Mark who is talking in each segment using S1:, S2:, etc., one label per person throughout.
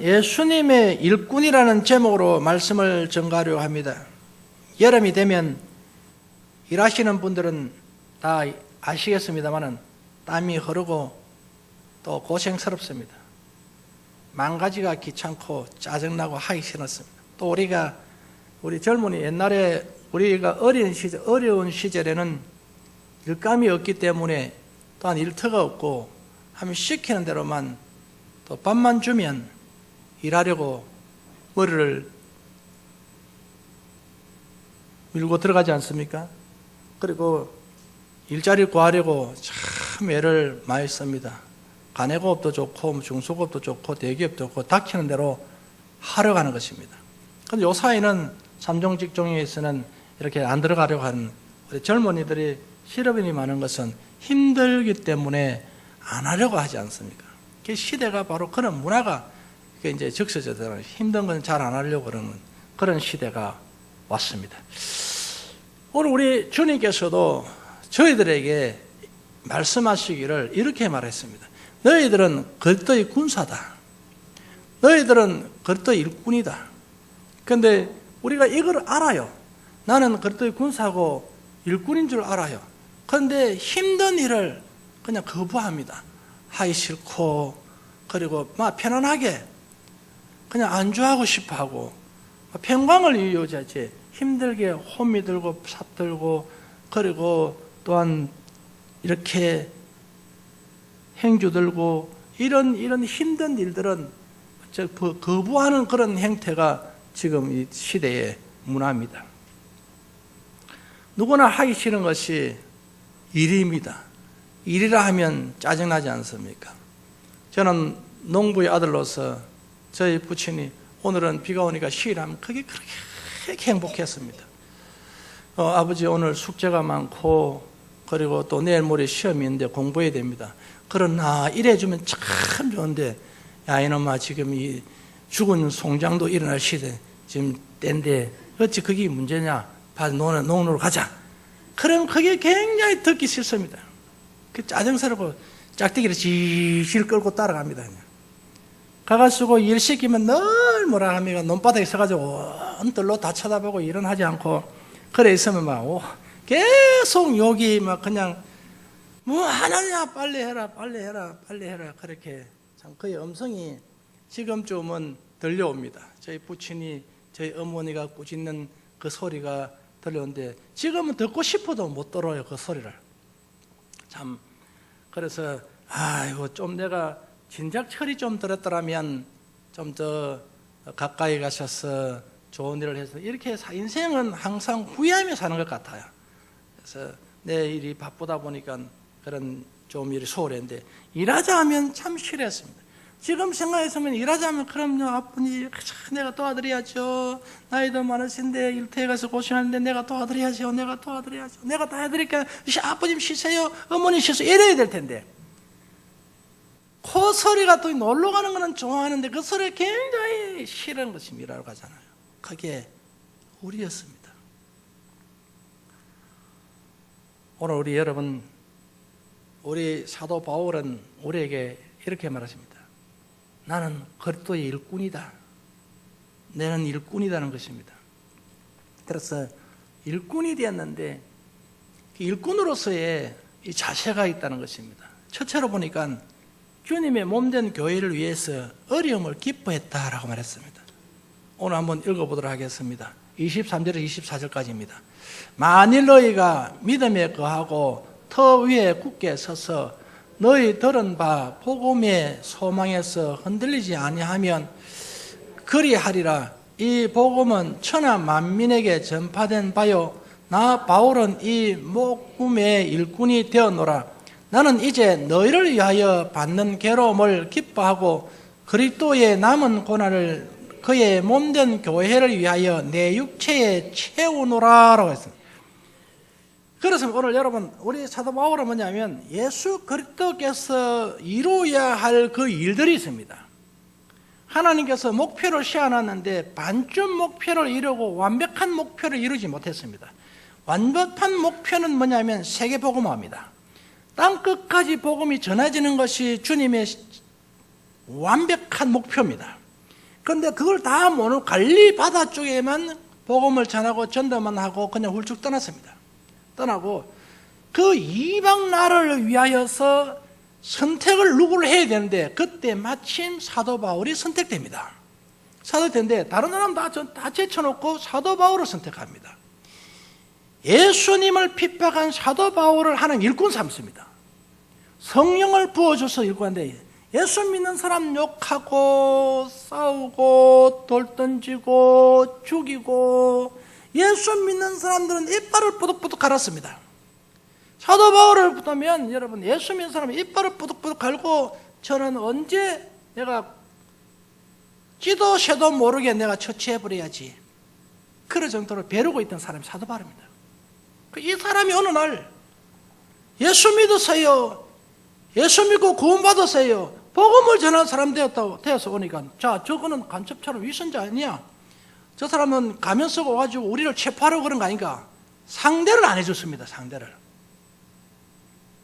S1: 예수님의 일꾼이라는 제목으로 말씀을 전가하려고 합니다. 여름이 되면 일하시는 분들은 다 아시겠습니다만 땀이 흐르고 또 고생스럽습니다. 망가지가 귀찮고 짜증나고 하기 싫었습니다. 또 우리 젊은이 옛날에 우리가 어려운 시절에는 일감이 없기 때문에 또한 일터가 없고 하면 시키는 대로만 또 밥만 주면 일하려고 머리를 밀고 들어가지 않습니까? 그리고 일자리 구하려고 참 애를 많이 씁니다. 간해고업도 좋고 중소고업도 좋고 대기업도 좋고 닥치는 대로 하러 가는 것입니다. 그런데 요 사이는 삼종 직종에서는 이렇게 안 들어가려고 하는 우리 젊은이들이 실업인이 많은 것은 힘들기 때문에 안 하려고 하지 않습니까? 그 시대가 바로 그런 문화가 이제 적셔져서 힘든 건 잘 안 하려고 그러는 그런 시대가 왔습니다. 오늘 우리 주님께서도 저희들에게 말씀하시기를 이렇게 말했습니다. 너희들은 그리스도의 군사다. 너희들은 그리스도의 일꾼이다. 그런데 우리가 이걸 알아요. 나는 그리스도의 군사고 일꾼인 줄 알아요. 그런데 힘든 일을 그냥 거부합니다. 하기 싫고, 그리고 막 편안하게 그냥 안주하고 싶어 하고, 평강을 이유자지 힘들게 혼미 들고 삽들고, 그리고 또한 이렇게 행주 들고 이런 힘든 일들은 거부하는 그런 행태가 지금 이 시대의 문화입니다. 누구나 하기 싫은 것이 일입니다. 일이라 하면 짜증나지 않습니까? 저는 농부의 아들로서 저희 부친이 오늘은 비가 오니까 쉬라면 그게 그렇게 행복했습니다. 아버지 오늘 숙제가 많고 그리고 또 내일 모레 시험이 있는데 공부해야 됩니다. 그러나 이래주면 참 좋은데 야 이놈아 지금 이 죽은 송장도 일어날 시대 지금 때인데 어찌 그게 문제냐? 농으로 가자. 그럼 그게 굉장히 듣기 싫습니다. 그 짜증스럽고 짝대기를 질질 끌고 따라갑니다. 그냥. 가가지고 일 시키면 늘 뭐라 합니까? 논바닥에 서가지고 언들로 다 쳐다보고 일은 하지 않고 그래 있으면 막 계속 욕이 막 그냥 뭐 하나냐 빨리 해라 그렇게 참 그의 음성이 지금쯤은 들려옵니다. 저희 부친이 저희 어머니가 꾸짖는 그 소리가 들려오는데 지금은 듣고 싶어도 못 들어요. 그 소리를. 참 그래서 아이고 좀 내가 진작 철이 좀 들었더라면 좀 더 가까이 가셔서 좋은 일을 해서 이렇게 인생은 항상 후회하며 사는 것 같아요. 그래서 내 일이 바쁘다 보니까 그런 좀 일이 소홀했는데 일하자 하면 참 싫었습니다. 지금 생각했으면 일하자 하면 그럼요 아버님 내가 도와드려야죠. 나이도 많으신데 일터에 가서 고생하는데 내가 도와드려야죠. 내가 다 해드릴게요. 아버님 쉬세요. 어머니 쉬세요. 이래야 될 텐데 그 소리가 또 놀러 가는 거는 좋아하는데 그 소리가 굉장히 싫은 것이 일하러 가잖아요. 그게 우리였습니다. 오늘 우리 여러분, 우리 사도 바울은 우리에게 이렇게 말하십니다. 나는 그리스도의 일꾼이다. 나는 일꾼이라는 것입니다. 그래서 일꾼이 되었는데 그 일꾼으로서의 이 자세가 있다는 것입니다. 첫째로 보니까 주님의 몸된 교회를 위해서 어려움을 기뻐했다라고 말했습니다. 오늘 한번 읽어보도록 하겠습니다. 23절에서 24절까지입니다. 만일 너희가 믿음에 거하고 터 위에 굳게 서서 너희 들은 바 복음의 소망에서 흔들리지 아니하면 그리하리라. 이 복음은 천하 만민에게 전파된 바요 나 바울은 이 복음의 일꾼이 되었노라. 나는 이제 너희를 위하여 받는 괴로움을 기뻐하고 그리스도의 남은 고난을 그의 몸된 교회를 위하여 내 육체에 채우노라라고 했습니다. 그래서 오늘 여러분 우리 사도 바울은 뭐냐면 예수 그리스도께서 이루어야 할 그 일들이 있습니다. 하나님께서 목표를 세워놨는데 반쯤 목표를 이루고 완벽한 목표를 이루지 못했습니다. 완벽한 목표는 뭐냐면 세계복음화입니다. 땅끝까지 복음이 전해지는 것이 주님의 완벽한 목표입니다. 그런데 그걸 다 모르고 갈릴리 바다 쪽에만 복음을 전하고 전도만 하고 그냥 훌쩍 떠났습니다. 떠나고 그 이방 나라를 위하여서 선택을 누구를 해야 되는데 그때 마침 사도 바울이 선택됩니다. 선택되는데 다른 사람 다 제쳐놓고 사도 바울을 선택합니다. 예수님을 핍박한 사도 바울을 하나님 일꾼 삼습니다. 성령을 부어줘서 일꾼한데 예수 믿는 사람 욕하고 싸우고 돌 던지고 죽이고 예수 믿는 사람들은 이빨을 뿌득뿌득 갈았습니다. 사도 바울을 보면 여러분 예수 믿는 사람은 이빨을 뿌득뿌득 갈고 저는 언제 내가 지도 새도 모르게 내가 처치해버려야지 그럴 정도로 벼르고 있던 사람이 사도 바울입니다. 이 사람이 어느 날 예수 믿으세요. 예수 믿고 구원받으세요. 복음을 전하는 사람 되어서 오니까 자 저거는 간첩처럼 위선자 아니야. 저 사람은 가면 쓰고 와가지고 우리를 체포하려고 그런 거 아닌가. 상대를 안 해줬습니다. 상대를.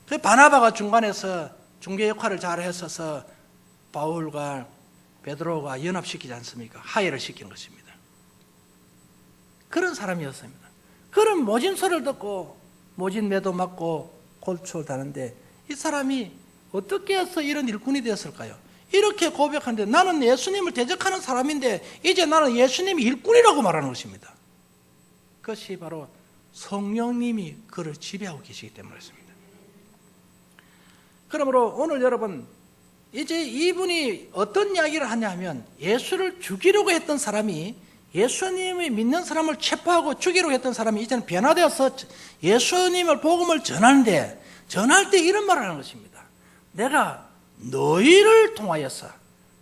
S1: 그 바나바가 중간에서 중개 역할을 잘 했어서 바울과 베드로가 연합시키지 않습니까? 하해를 시키는 것입니다. 그런 사람이었습니다. 그런 모진 소리를 듣고 모진 매도 맞고 골초를 다는데 이 사람이 어떻게 해서 이런 일꾼이 되었을까요? 이렇게 고백하는데 나는 예수님을 대적하는 사람인데 이제 나는 예수님이 일꾼이라고 말하는 것입니다. 그것이 바로 성령님이 그를 지배하고 계시기 때문이었습니다. 그러므로 오늘 여러분 이제 이분이 어떤 이야기를 하냐면 예수를 죽이려고 했던 사람이 예수님이 믿는 사람을 체포하고 죽이려고 했던 사람이 이제는 변화되어서 예수님을 복음을 전하는데 전할 때 이런 말을 하는 것입니다. 내가 너희를 통하여서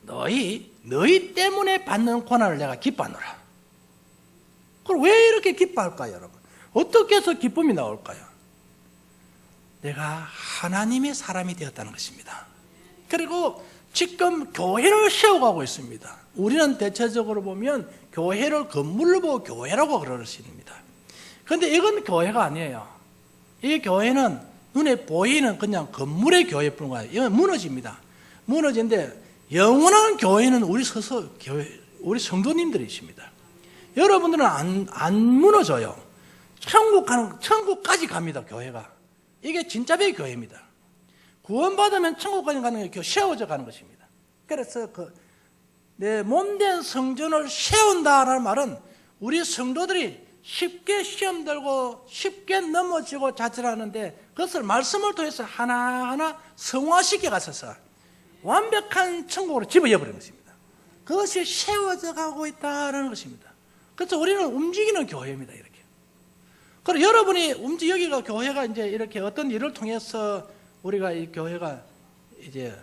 S1: 너희 때문에 받는 고난을 내가 기뻐하노라. 그럼 왜 이렇게 기뻐할까요, 여러분? 어떻게 해서 기쁨이 나올까요? 내가 하나님의 사람이 되었다는 것입니다. 그리고 지금 교회를 세워가고 있습니다. 우리는 대체적으로 보면 교회를 건물로 보고 교회라고 그러십니다. 그런데 이건 교회가 아니에요. 이 교회는 눈에 보이는 그냥 건물의 교회뿐 아니에요. 이건 무너집니다. 무너지는데 영원한 교회는 우리 성도님들이십니다. 여러분들은 안 무너져요. 천국까지 갑니다. 교회가. 이게 진짜의 교회입니다. 구원받으면 천국까지 가는 게 세워져 가는 것입니다. 그래서 내 몸된 성전을 세운다라는 말은 우리 성도들이 쉽게 시험 들고 쉽게 넘어지고 자살하는데 그것을 말씀을 통해서 하나하나 성화시켜 가셔서 완벽한 천국으로 집어넣어버리는 것입니다. 그것이 세워져 가고 있다는 것입니다. 그래서 우리는 움직이는 교회입니다. 이렇게. 그리고 여러분이 여기가 교회가 이제 이렇게 어떤 일을 통해서 우리가 이 교회가 이제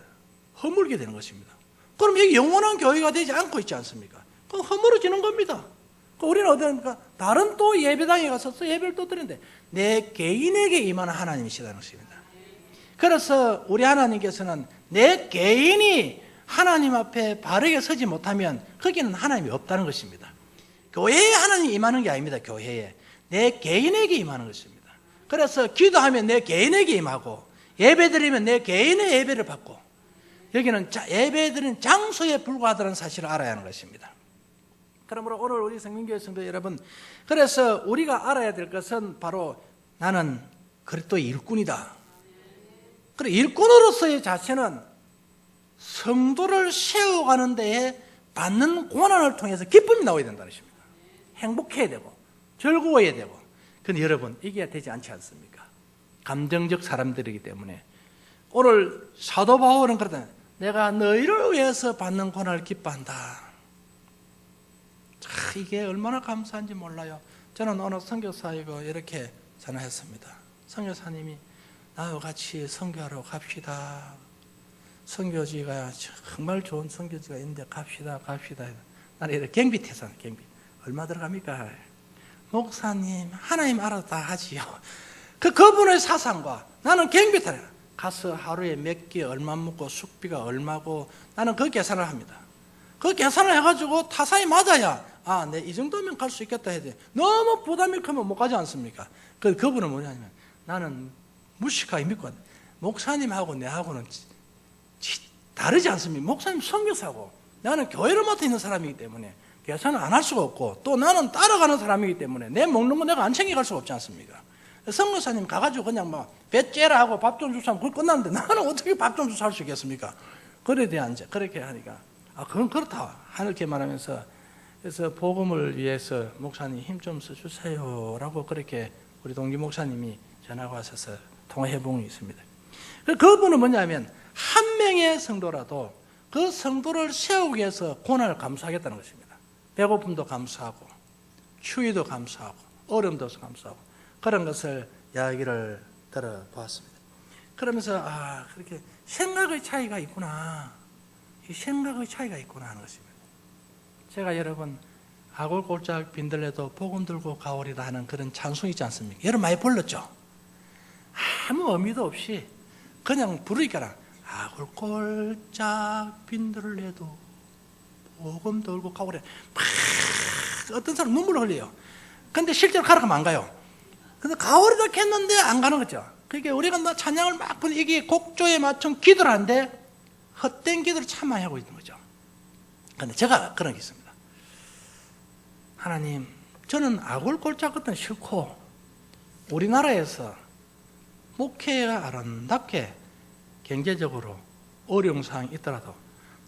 S1: 허물게 되는 것입니다. 그럼 여기 영원한 교회가 되지 않고 있지 않습니까? 그럼 허물어지는 겁니다. 우리는 어디입니까? 다른 또 예배당에 가서 예배를 또 드리는데 내 개인에게 임하는 하나님이시다는 것입니다. 그래서 우리 하나님께서는 내 개인이 하나님 앞에 바르게 서지 못하면 거기는 하나님이 없다는 것입니다. 교회에 하나님이 임하는 게 아닙니다. 교회에. 내 개인에게 임하는 것입니다. 그래서 기도하면 내 개인에게 임하고 예배드리면 내 개인의 예배를 받고 여기는 예배드리는 장소에 불과하다는 사실을 알아야 하는 것입니다. 그러므로 오늘 우리 성민교회 성도 여러분, 그래서 우리가 알아야 될 것은 바로 나는 그리스도의 일꾼이다. 그리고 일꾼으로서의 자체는 성도를 세워가는 데에 받는 고난을 통해서 기쁨이 나와야 된다는 것입니다. 행복해야 되고 즐거워야 되고. 그런데 여러분 이게 되지 않지 않습니까? 감정적 사람들이기 때문에 오늘 사도 바울은 그러다 내가 너희를 위해서 받는 고난을 기뻐한다. 이게 얼마나 감사한지 몰라요. 저는 오늘 선교사이고 이렇게 전화했습니다. 선교사님이 나와 같이 선교하러 갑시다. 선교지가 정말 좋은 선교지가 있는데 갑시다. 나는 이렇게 경비태산 경비 얼마 들어갑니까? 목사님 하나님 알아서 다 하지요. 그분의 사상과 나는 경비태산 가서 하루에 몇 개 얼마 먹고 숙비가 얼마고 나는 그 계산을 합니다. 그 계산을 해가지고 타산이 맞아야 내 이 정도면 갈 수 있겠다 해야 돼. 너무 부담이 크면 못 가지 않습니까? 그분은 뭐냐면 나는 무식하게 믿고 목사님하고 내하고는 다르지 않습니까? 목사님 선교사고 나는 교회를 맡아 있는 사람이기 때문에 계산을 안 할 수가 없고, 또 나는 따라가는 사람이기 때문에 내 먹는 거 내가 안 챙겨갈 수가 없지 않습니까? 성교사님 가가지고 그냥 막 배 째라 하고 밥 좀 주사 하면 그걸 끝났는데 나는 어떻게 밥 좀 주사 할 수 있겠습니까? 그래 대한 이제 그렇게 하니까 그건 그렇다 하늘께 말하면서, 그래서 복음을 위해서 목사님 힘 좀 써주세요라고 그렇게 우리 동기 목사님이 전화가 왔어서 통화해 본 게 있습니다. 그분은 뭐냐면 한 명의 성도라도 그 성도를 세우기 위해서 고난을 감수하겠다는 것입니다. 배고픔도 감수하고 추위도 감수하고 어려움도 감수하고 그런 것을 이야기를 들어보았습니다. 그러면서 그렇게 생각의 차이가 있구나, 이 생각의 차이가 있구나 하는 것입니다. 제가 여러분 아골골짝 빈들레도 복음 들고 가오리다 하는 그런 찬송 있지 않습니까? 여러분 많이 불렀죠? 아무 의미도 없이 그냥 부르니까 아골골짝 빈들레도 복음 들고 가오리, 막 어떤 사람 눈물을 흘려요. 근데 실제로 가라가면 안 가요. 근데 가오리다 했는데 안 가는 거죠. 그게 우리가 찬양을 막 부르는 이게 곡조에 맞춘 기도를 하는데 헛된 기도를 참 많이 하고 있는 거죠. 근데 제가 그런 게 있습니다. 하나님, 저는 아골골짝 같은 싫고 우리나라에서 목회가 아름답게 경제적으로 어려운 상황이 있더라도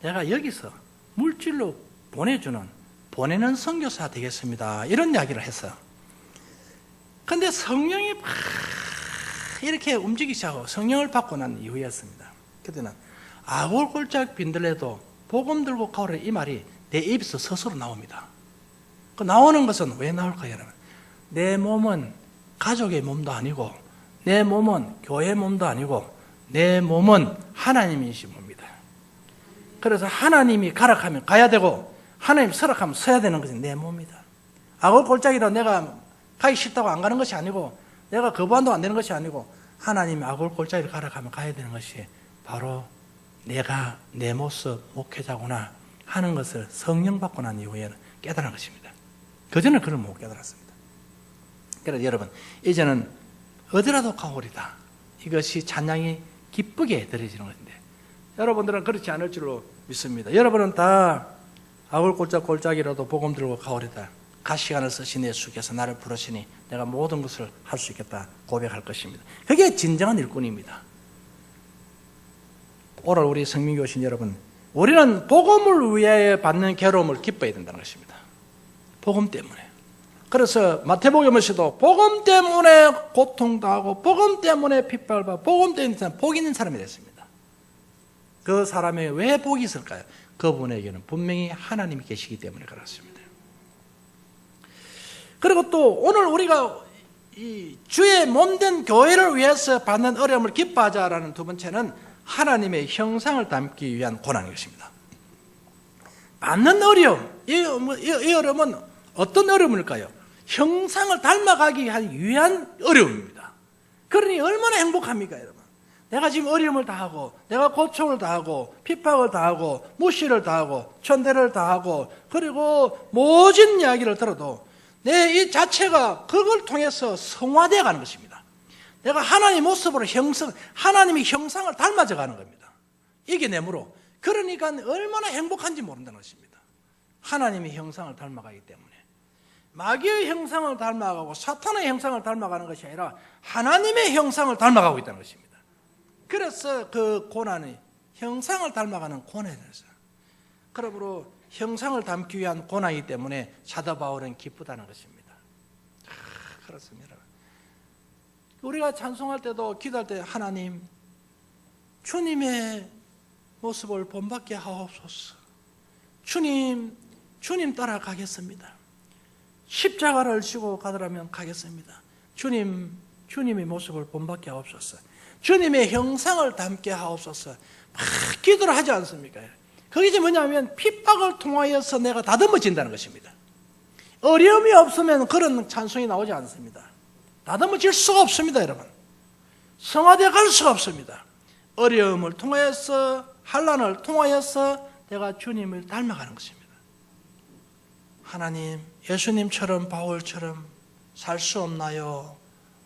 S1: 내가 여기서 물질로 보내는 선교사 되겠습니다, 이런 이야기를 했어요. 근데 성령이 막 이렇게 움직이기 시작하고 성령을 받고 난 이후였습니다. 그때는 아골골짝 빈들레도 복음 들고 가오리, 이 말이 내 입에서 스스로 나옵니다. 그 나오는 것은 왜 나올까요, 여러분? 내 몸은 가족의 몸도 아니고 내 몸은 교회의 몸도 아니고 내 몸은 하나님이신 몸입니다. 그래서 하나님이 가락하면 가야 되고 하나님 서락하면 서야 되는 것이 내 몸이다. 아골골짝이라 내가 가기 싫다고 안 가는 것이 아니고 내가 거부한다고 안 되는 것이 아니고 하나님이 아골골짝이를 가락하면 가야 되는 것이 바로 내가 내 모습 목회자구나 하는 것을 성령 받고 난 이후에는 깨달은 것입니다. 그전에는 그걸 못 깨달았습니다. 그래서 여러분, 이제는 어디라도 가오리다, 이것이 찬양이 기쁘게 들려지는 것인데 여러분들은 그렇지 않을 줄로 믿습니다. 여러분은 다 아골골짝골짝이라도 복음 들고 가오리다, 가 시간을 쓰신 예수께서 나를 부르시니 내가 모든 것을 할 수 있겠다 고백할 것입니다. 그게 진정한 일꾼입니다. 오늘 우리 성민교 오신 여러분, 우리는 복음을 위해 받는 괴로움을 기뻐해야 된다는 것입니다. 복음 때문에. 그래서 마태복음에서도 복음 때문에 고통당하고 복음 때문에 핍박을 받고 복음 때문에 복 있는 사람이 됐습니다. 그 사람에 왜 복이 있을까요? 그분에게는 분명히 하나님이 계시기 때문에 그렇습니다. 그리고 또 오늘 우리가 이 주의 몸된 교회를 위해서 받는 어려움을 기뻐하자라는 두 번째는 하나님의 형상을 담기 위한 고난인 것입니다. 받는 어려움, 이 어려움은 어떤 어려움일까요? 형상을 닮아가기 위한 어려움입니다. 그러니 얼마나 행복합니까, 여러분? 내가 지금 어려움을 다하고 내가 고통을 다하고 핍박을 다하고 무시를 다하고 천대를 다하고 그리고 모진 이야기를 들어도 내 이 자체가 그걸 통해서 성화되어 가는 것입니다. 내가 하나님의 모습으로 하나님의 형상을 닮아져 가는 겁니다. 이게 내므로. 그러니까 얼마나 행복한지 모른다는 것입니다. 하나님의 형상을 닮아가기 때문에. 마귀의 형상을 닮아가고 사탄의 형상을 닮아가는 것이 아니라 하나님의 형상을 닮아가고 있다는 것입니다. 그래서 그 고난이 형상을 닮아가는 고난이 됐어요. 그러므로 형상을 담기 위한 고난이기 때문에 사도 바울은 기쁘다는 것입니다. 그렇습니다. 우리가 찬송할 때도 기도할 때 하나님, 주님의 모습을 본받게 하옵소서. 주님 따라가겠습니다. 십자가를 지고 가더라면 가겠습니다. 주님의 모습을 본받게 하옵소서. 주님의 형상을 담게 하옵소서. 막 기도를 하지 않습니까? 그게 이제 뭐냐면 핍박을 통하여서 내가 다듬어진다는 것입니다. 어려움이 없으면 그런 찬송이 나오지 않습니다. 다듬어질 수가 없습니다, 여러분. 성화되어 갈 수가 없습니다. 어려움을 통하여서, 환난을 통하여서 내가 주님을 닮아가는 것입니다. 하나님, 예수님처럼 바울처럼 살 수 없나요?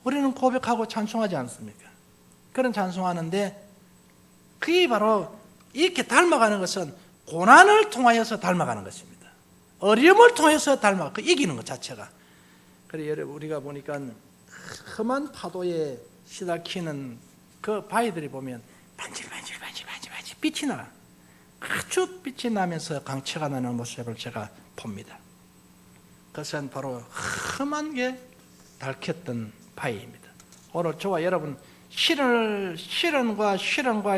S1: 우리는 고백하고 찬송하지 않습니까? 그런 찬송하는데 그게 바로 이렇게 닮아가는 것은 고난을 통하여서 닮아가는 것입니다. 어려움을 통해서 닮아가 이기는 것 자체가. 그래 여러분 우리가 보니까 험한 파도에 시달키는 그 바위들이 보면 반질반질 빛이 나. 아주 빛이 나면서 강체가 나는 모습을 제가 봅니다. 그것은 바로 험한 게 닳겠던 바위입니다. 오늘 저와 여러분 시련과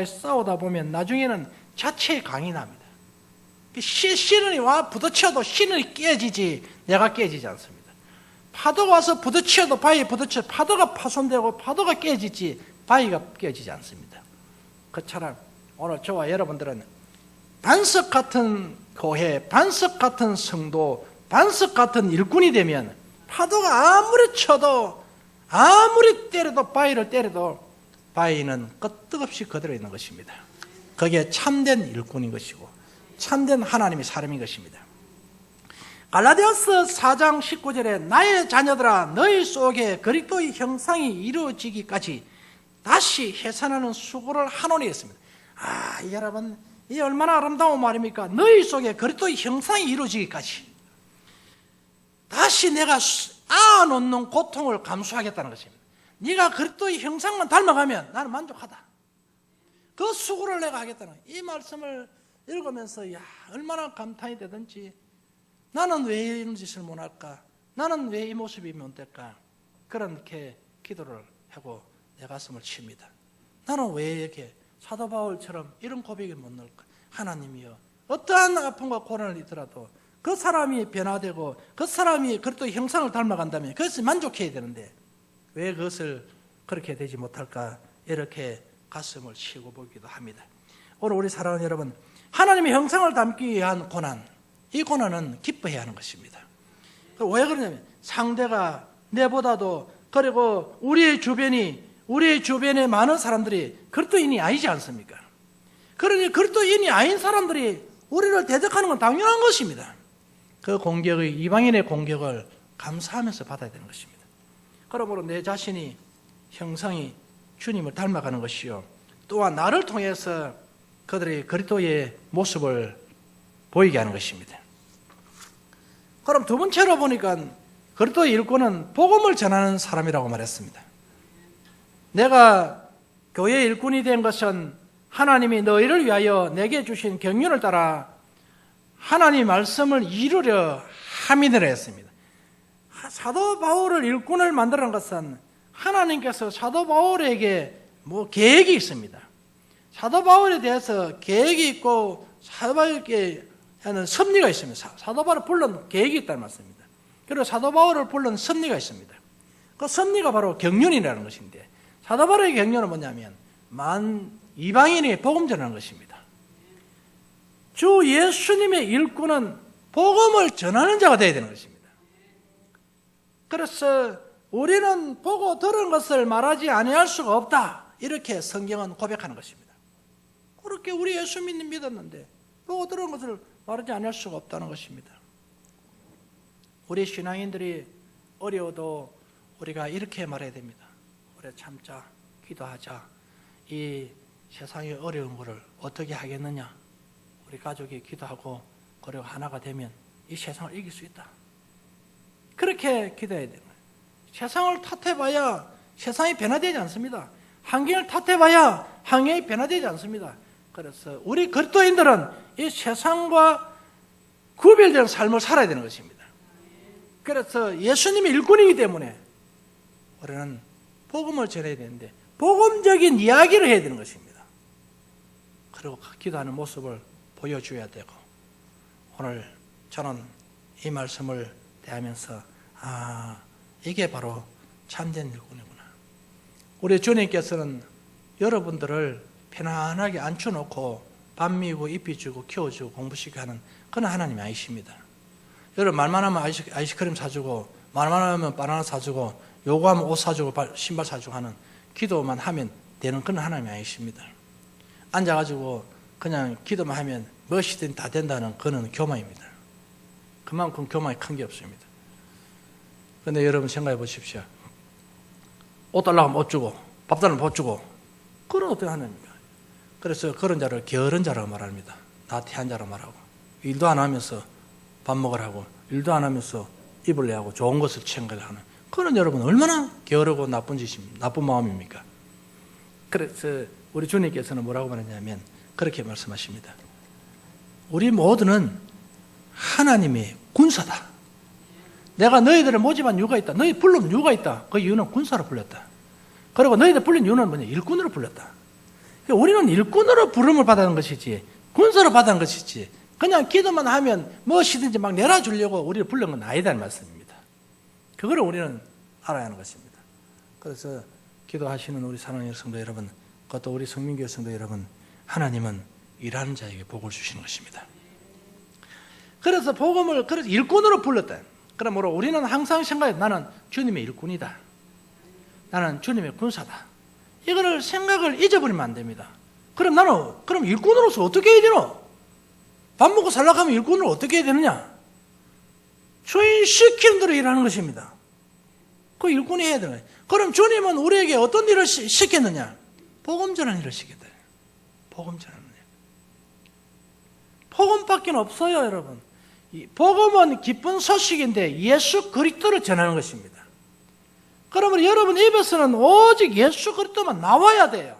S1: 싸우다 보면 나중에는 자체의 강이 납니다. 시련이 와 부딪혀도 시련이 깨지지 내가 깨지지 않습니다. 파도가 와서 부딪혀도 바위에 부딪혀 파도가 파손되고 파도가 깨지지 바위가 깨지지 않습니다. 그처럼 오늘 저와 여러분들은 반석 같은 교회, 반석 같은 성도, 반석 같은 일꾼이 되면 파도가 아무리 쳐도 아무리 때려도 바위를 때려도 바위는 끄떡없이 그대로 있는 것입니다. 그게 참된 일꾼인 것이고 참된 하나님의 사람인 것입니다. 갈라디아서 4장 19절에 나의 자녀들아 너희 속에 그리스도의 형상이 이루어지기까지 다시 해산하는 수고를 하노니 했습니다. 여러분 이 얼마나 아름다운 말입니까? 너희 속에 그리스도의 형상이 이루어지기까지 다시 내가 놓는 고통을 감수하겠다는 것입니다. 네가 그리스도의 형상만 닮아가면 나는 만족하다. 그 수고를 내가 하겠다는 이 말씀을 읽으면서 얼마나 감탄이 되든지 나는 왜 이런 짓을 못할까? 나는 왜 이 모습이 못 될까? 그렇게 기도를 하고 내 가슴을 칩니다. 나는 왜 이렇게 사도 바울처럼 이런 고백을 못 넣을까? 하나님이여 어떠한 아픔과 고난을 있더라도 그 사람이 변화되고 그 사람이 그리스도의 형상을 닮아간다면 그것을 만족해야 되는데 왜 그것을 그렇게 되지 못할까? 이렇게 가슴을 치고 보기도 합니다. 오늘 우리 사랑하는 여러분, 하나님의 형상을 담기 위한 고난, 이 고난은 기뻐해야 하는 것입니다. 왜 그러냐면 상대가 내보다도 그리고 우리의 주변에 많은 사람들이 그리스도인이 아니지 않습니까? 그러니 그리스도인이 아닌 사람들이 우리를 대적하는 건 당연한 것입니다. 그 공격의 이방인의 공격을 감사하면서 받아야 되는 것입니다. 그러므로 내 자신이 형상이 주님을 닮아가는 것이요 또한 나를 통해서 그들이 그리스도의 모습을 보이게 하는 것입니다. 그럼 두 번째로 보니까 그리스도의 일꾼은 복음을 전하는 사람이라고 말했습니다. 내가 교회의 일꾼이 된 것은 하나님이 너희를 위하여 내게 주신 경륜을 따라 하나님 말씀을 이루려 함이니라 했습니다. 사도 바울을 일꾼을 만드는 것은 하나님께서 사도 바울에게 계획이 있습니다. 사도 바울에 대해서 계획이 있고 사도 바울에게 하는 섭리가 있습니다. 사도 바울을 불른 계획이 있다는 말씀입니다. 그리고 사도 바울을 불른 섭리가 있습니다. 그 섭리가 바로 경륜이라는 것인데 사도 바울의 경륜은 뭐냐면 이방인이 복음 전하는 것입니다. 주 예수님의 일꾼은 복음을 전하는 자가 되어야 되는 것입니다. 그래서 우리는 보고 들은 것을 말하지 아니할 수가 없다. 이렇게 성경은 고백하는 것입니다. 그렇게 우리 예수 믿었는데 보고 들은 것을 말하지 아니할 수가 없다는 것입니다. 우리 신앙인들이 어려워도 우리가 이렇게 말해야 됩니다. 우리 참자, 기도하자. 이 세상의 어려운 것을 어떻게 하겠느냐? 우리 가족이 기도하고 그리고 하나가 되면 이 세상을 이길 수 있다. 그렇게 기도해야 돼요. 세상을 탓해봐야 세상이 변화되지 않습니다. 환경을 탓해봐야 환경이 변화되지 않습니다. 그래서 우리 그리스도인들은 이 세상과 구별된 삶을 살아야 되는 것입니다. 그래서 예수님이 일꾼이기 때문에 우리는 복음을 전해야 되는데 복음적인 이야기를 해야 되는 것입니다. 그리고 기도하는 모습을 보여줘야 되고 오늘 저는 이 말씀을 대하면서 이게 바로 참된 일꾼이구나. 우리 주님께서는 여러분들을 편안하게 앉혀놓고 밥 미고 입혀주고 키워주고 공부시키고 하는 그런 하나님이 아니십니다. 여러분 말만 하면 아이스크림 사주고 말만 하면 바나나 사주고 요구하면 옷 사주고 신발 사주고 하는 기도만 하면 되는 그런 하나님이 아니십니다. 앉아가지고 그냥 기도만 하면 무엇이든 다 된다는 그런 교만입니다. 그만큼 교만이 큰 게 없습니다. 그런데 여러분 생각해 보십시오. 옷 달라고 하면 옷 주고 밥 달라고 하면 밥 주고 그런 어떤 하나님입니까? 그래서 그런 자를 게으른 자라고 말합니다. 나한테 한자로 말하고, 일도 안 하면서 밥 먹으라고, 일도 안 하면서 입을래 하고 좋은 것을 챙겨가는, 그건 여러분 얼마나 게으르고 나쁜 짓입니까? 나쁜 마음입니까? 그래서 우리 주님께서는 뭐라고 말했냐면 그렇게 말씀하십니다. 우리 모두는 하나님의 군사다. 내가 너희들을 모집한 이유가 있다. 너희 불른 이유가 있다. 그 이유는 군사로 불렸다. 그리고 너희들 불린 이유는 뭐냐? 일꾼으로 불렸다. 우리는 일꾼으로 부름을 받는 것이지 군사로 받은 것이지 그냥 기도만 하면 무엇이든지 막 내려주려고 우리를 불른 건 아니다는 말씀입니다. 그거를 우리는 알아야 하는 것입니다. 그래서 기도하시는 우리 사랑하는 성도 여러분, 그것도 우리 성민교회 성도 여러분, 하나님은 일하는 자에게 복을 주시는 것입니다. 그래서 복음을 그래서 일꾼으로 불렀다. 그러므로 우리는 항상 생각해, 나는 주님의 일꾼이다. 나는 주님의 군사다. 이거를 생각을 잊어버리면 안 됩니다. 그럼 나는 그럼 일꾼으로서 어떻게 해야 되노? 밥 먹고 살려고 하면 일꾼으로 어떻게 해야 되느냐? 주인 시키는 대로 일하는 것입니다. 그 일꾼이 해야 되는 거예요. 그럼 주님은 우리에게 어떤 일을 시켰느냐? 복음 전하는 일을 시켰다. 복음 전하는 일. 복음밖에 없어요, 여러분. 복음은 기쁜 소식인데 예수 그리스도를 전하는 것입니다. 그러면 여러분 입에서는 오직 예수 그리스도만 나와야 돼요.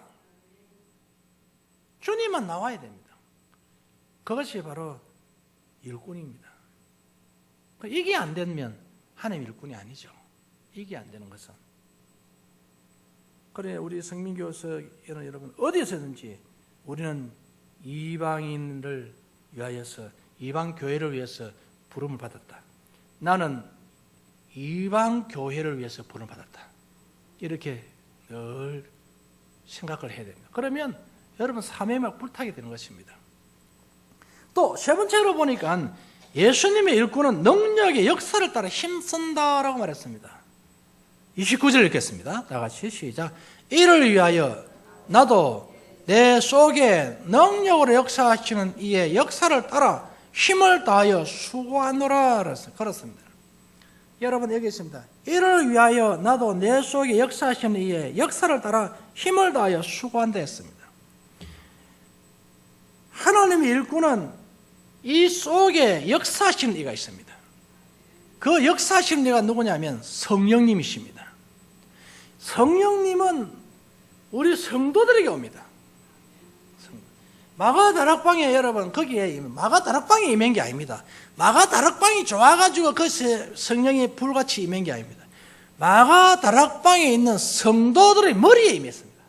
S1: 주님만 나와야 됩니다. 그것이 바로 일꾼입니다. 이게 안 되면 하나님 일꾼이 아니죠. 이게 안 되는 것은. 그래 우리 성민교회에서 여러분 어디서든지 우리는 이방인을 위하여서 이방 교회를 위해서 부름을 받았다. 나는 이방 교회를 위해서 부름을 받았다. 이렇게 늘 생각을 해야 됩니다. 그러면 여러분 삶에 막 불타게 되는 것입니다. 또 세 번째로 보니까 예수님의 일꾼은 능력의 역사를 따라 힘쓴다라고 말했습니다. 29절 읽겠습니다. 다 같이 시작. 이를 위하여 나도 내 속에 능력으로 역사하시는 이의 역사를 따라 힘을 다하여 수고하노라 그렇습니다. 여러분 여기 있습니다. 이를 위하여 나도 내 속에 역사하시는 이의 역사를 따라 힘을 다하여 수고한다 했습니다. 하나님의 일꾼은 이 속에 역사하시는 이가 있습니다. 그 역사하시는 이가 누구냐면 성령님이십니다. 성령님은 우리 성도들에게 옵니다. 마가다락방에 여러분 거기에 마가다락방에 임한 게 아닙니다. 마가다락방이 좋아가지고 그 성령이 불같이 임한 게 아닙니다. 마가다락방에 있는 성도들의 머리에 임했습니다.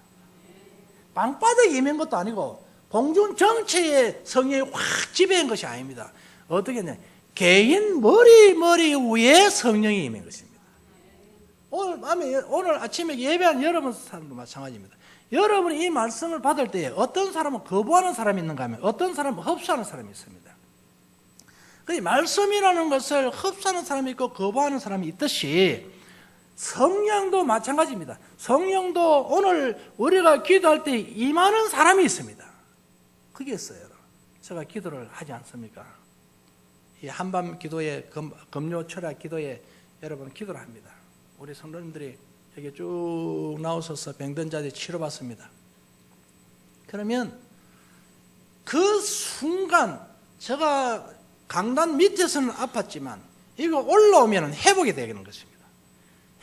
S1: 방바닥에 임한 것도 아니고 공중 전체에 성령이 확 지배한 것이 아닙니다. 어떻게 했냐? 개인 머리 위에 성령이 임한 것입니다. 오늘 아침에 예배한 여러분 사람도 마찬가지입니다. 여러분이 이 말씀을 받을 때 어떤 사람은 거부하는 사람이 있는가 하면 어떤 사람은 흡수하는 사람이 있습니다. 그 말씀이라는 것을 흡수하는 사람이 있고 거부하는 사람이 있듯이 성령도 마찬가지입니다. 성령도 오늘 우리가 기도할 때 임하는 사람이 있습니다. 그게 있어요. 제가 기도를 하지 않습니까? 이 한밤 기도에 금요 철야 기도에 여러분 기도를 합니다. 우리 성도님들이 여기 쭉 나오셔서 병든 자들이 치료받습니다. 그러면 그 순간 제가 강단 밑에서는 아팠지만 이거 올라오면 회복이 되는 것입니다.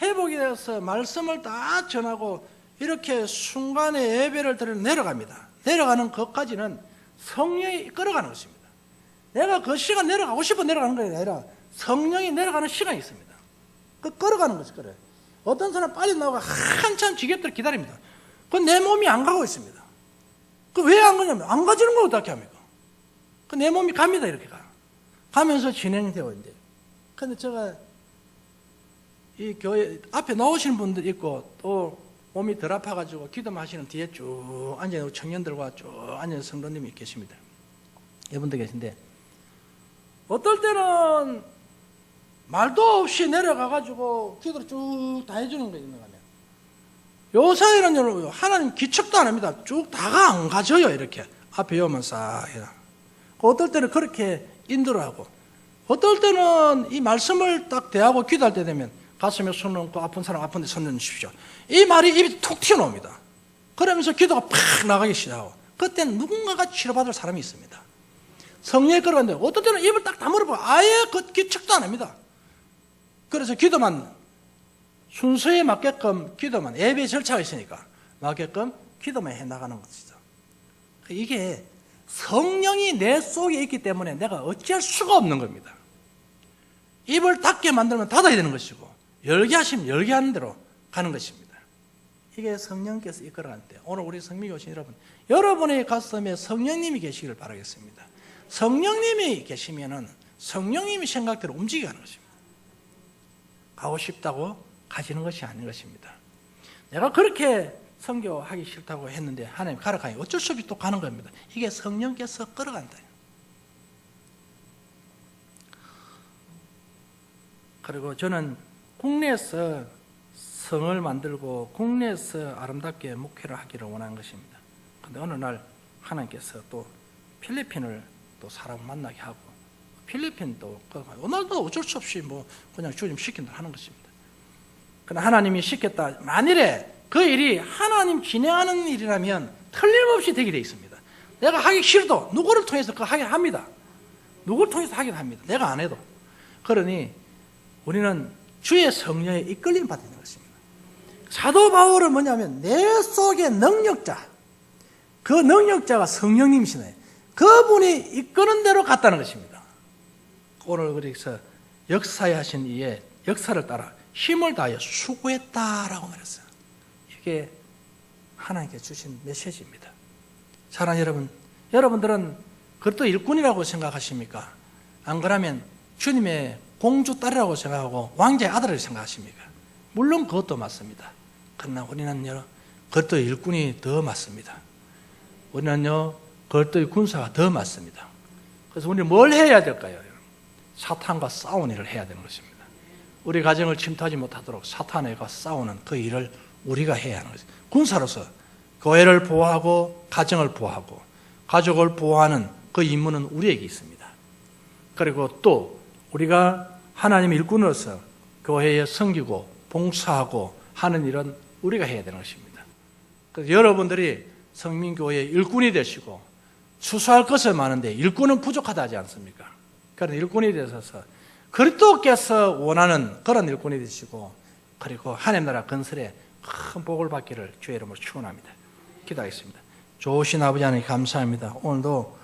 S1: 회복이 되어서 말씀을 다 전하고 이렇게 순간에 예배를 드려 내려갑니다. 내려가는 것까지는 성령이 끌어가는 것입니다. 내가 그 시간 내려가고 싶어 내려가는 게 아니라 성령이 내려가는 시간이 있습니다. 그 끌어가는 것이 그래요. 어떤 사람 빨리 나오고 한참 지겹도록 기다립니다. 그 내 몸이 안 가고 있습니다. 그 왜 안 가냐면 안 가지는 걸 어떻게 합니까? 그 내 몸이 갑니다. 이렇게 가면서 진행되어 있는데. 근데 제가 이 교회 앞에 나오시는 분들 있고 또 몸이 덜 아파가지고 기도만 하시는 뒤에 쭉 앉아있는 청년들과 쭉 앉아있는 성도님이 계십니다. 이분들 계신데 어떨 때는 말도 없이 내려가가지고 기도를 쭉 다 해주는 거 있는가 하면 요사이는 여러분 하나님 기척도 안 합니다. 쭉 다가 안 가져요. 이렇게 앞에 오면 싹 해요. 어떨 때는 그렇게 인도를 하고 어떨 때는 이 말씀을 딱 대하고 기도할 때 되면 가슴에 손 얹고 아픈 사람 아픈데 손 얹으십시오. 이 말이 입에 툭 튀어나옵니다. 그러면서 기도가 팍 나가기 시작하고 그때는 누군가가 치료받을 사람이 있습니다. 성령이 끌어간데 어떤 때는 입을 딱 다물어보고 아예 그 기척도 안 합니다. 그래서 기도만 순서에 맞게끔 기도만 예배 절차가 있으니까 맞게끔 기도만 해나가는 것이죠. 이게 성령이 내 속에 있기 때문에 내가 어찌할 수가 없는 겁니다. 입을 닫게 만들면 닫아야 되는 것이고 열게 하시면 열게 하는 대로 가는 것입니다. 이게 성령께서 이끌어가는데 오늘 우리 성민이 오신 여러분, 여러분의 가슴에 성령님이 계시기를 바라겠습니다. 성령님이 계시면은 성령님이 생각대로 움직이게 하는 것입니다. 가고 싶다고 가시는 것이 아닌 것입니다. 내가 그렇게 선교하기 싫다고 했는데 하나님 가라 가니 어쩔 수 없이 또 가는 겁니다. 이게 성령께서 끌어간다. 그리고 저는 국내에서 성을 만들고 국내에서 아름답게 목회를 하기를 원하는 것입니다. 그런데 어느 날 하나님께서 또 필리핀을 또 사람을 만나게 하고 필리핀도 오늘도 어쩔 수 없이 뭐 그냥 주님 시킨다 하는 것입니다. 그러나 하나님이 시켰다. 만일에 그 일이 하나님 진행하는 일이라면 틀림없이 되게 되어 있습니다. 내가 하기 싫어도 누구를 통해서 그거 하긴 합니다. 누구를 통해서 하긴 합니다. 내가 안 해도. 그러니 우리는 주의 성령에 이끌림 받는 것입니다. 사도 바울은 뭐냐면 내 속의 능력자, 그 능력자가 성령님이시네. 그분이 이끄는 대로 갔다는 것입니다. 오늘 그래서 역사에 하신 이의 역사를 따라 힘을 다하여 수고했다라고 말했어요. 이게 하나님께 주신 메시지입니다. 사랑하는 여러분, 여러분들은 그것도 일꾼이라고 생각하십니까? 안 그러면 주님의 공주 딸이라고 생각하고 왕자의 아들이라고 생각하십니까? 물론 그것도 맞습니다. 그러나 우리는요, 그것도 일꾼이 더 맞습니다. 우리는요, 그것도 군사가 더 맞습니다. 그래서 우리는 뭘 해야 될까요? 사탄과 싸우는 일을 해야 되는 것입니다. 우리 가정을 침투하지 못하도록 사탄과 싸우는 그 일을 우리가 해야 하는 것입니다. 군사로서 교회를 보호하고 가정을 보호하고 가족을 보호하는 그 임무는 우리에게 있습니다. 그리고 또 우리가 하나님의 일꾼으로서 교회에 섬기고 봉사하고 하는 일은 우리가 해야 되는 것입니다. 그래서 여러분들이 성민교회의 일꾼이 되시고 추수할 것은 많은데 일꾼은 부족하다 하지 않습니까? 그런 일꾼이 되셔서 그리스도께서 원하는 그런 일꾼이 되시고 그리고 하나님 나라 건설에 큰 복을 받기를 주의 이름으로 축원합니다. 기도하겠습니다. 좋으신 아버지 하나님 감사합니다. 오늘도